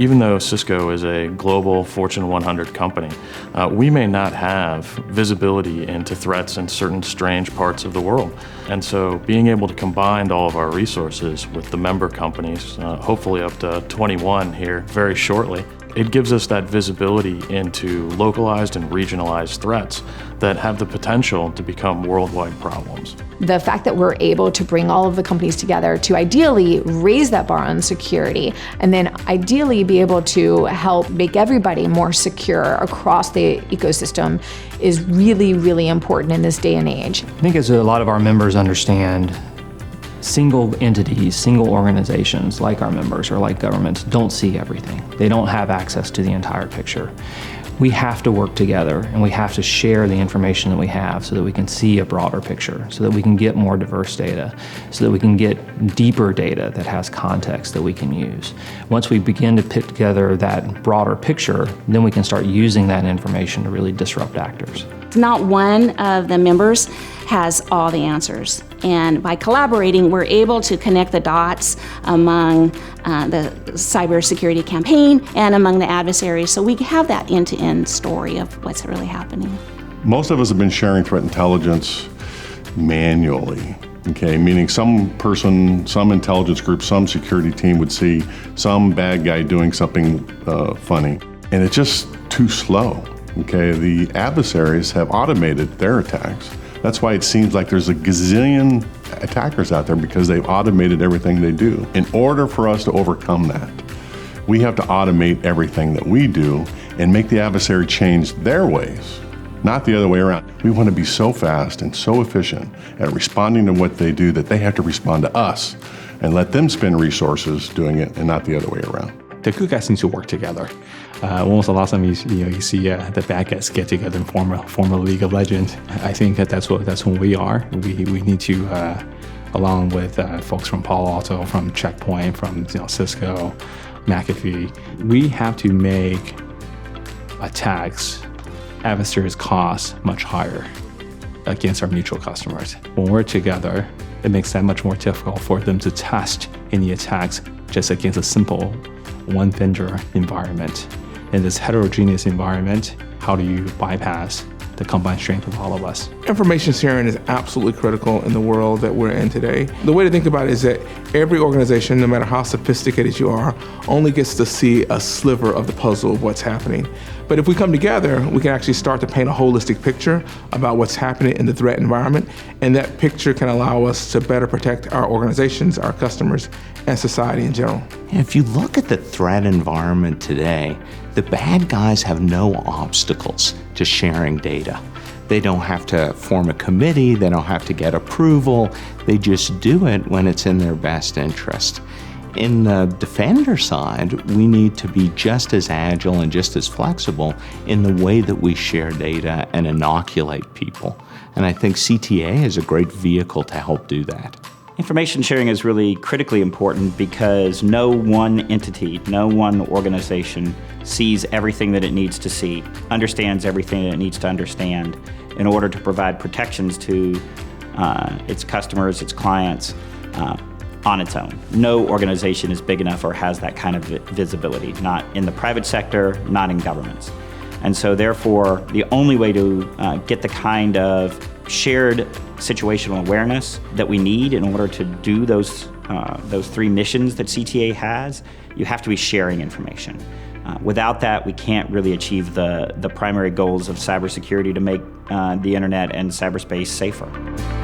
even though Cisco is a global Fortune 100 company, we may not have visibility into threats in certain strange parts of the world. And so being able to combine all of our resources with the member companies, hopefully up to 21 here very shortly, it gives us that visibility into localized and regionalized threats that have the potential to become worldwide problems. The fact that we're able to bring all of the companies together to ideally raise that bar on security and then ideally be able to help make everybody more secure across the ecosystem is really, really important in this day and age. I think as a lot of our members understand, single entities, single organizations like our members or like governments don't see everything. They don't have access to the entire picture. We have to work together and we have to share the information that we have so that we can see a broader picture, so that we can get more diverse data, so that we can get deeper data that has context that we can use. Once we begin to put together that broader picture, then we can start using that information to really disrupt actors. Not one of the members has all the answers. And by collaborating, we're able to connect the dots among the cybersecurity campaign and among the adversaries, so we have that end-to-end story of what's really happening. Most of us have been sharing threat intelligence manually, okay? Meaning some person, some intelligence group, some security team would see some bad guy doing something funny, and it's just too slow, okay? The adversaries have automated their attacks. That's why it seems like there's a gazillion attackers out there, because they've automated everything they do. In order for us to overcome that, we have to automate everything that we do and make the adversary change their ways, not the other way around. We want to be so fast and so efficient at responding to what they do that they have to respond to us and let them spend resources doing it and not the other way around. The good guys need to work together. When was the last time you see the bad guys get together and form a League of Legends? I think that's who we are. We need to, along with folks from Palo Alto, from Checkpoint, from Cisco, McAfee, we have to make attacks, adversaries' costs much higher against our mutual customers. When we're together, it makes that much more difficult for them to test any attacks just against a simple one vendor environment. In this heterogeneous environment, how do you bypass the combined strength of all of us? Information sharing is absolutely critical in the world that we're in today. The way to think about it is that every organization, no matter how sophisticated you are, only gets to see a sliver of the puzzle of what's happening. But if we come together, we can actually start to paint a holistic picture about what's happening in the threat environment, and that picture can allow us to better protect our organizations, our customers, and society in general. If you look at the threat environment today, the bad guys have no obstacles to sharing data. They don't have to form a committee, they don't have to get approval, they just do it when it's in their best interest. In the defender side, we need to be just as agile and just as flexible in the way that we share data and inoculate people. And I think CTA is a great vehicle to help do that. Information sharing is really critically important because no one entity, no one organization sees everything that it needs to see, understands everything that it needs to understand in order to provide protections to its customers, its clients, on its own. No organization is big enough or has that kind of visibility, not in the private sector, not in governments. And so therefore, the only way to get the kind of shared situational awareness that we need in order to do those three missions that CTA has, you have to be sharing information. Without that, we can't really achieve the primary goals of cybersecurity to make the internet and cyberspace safer.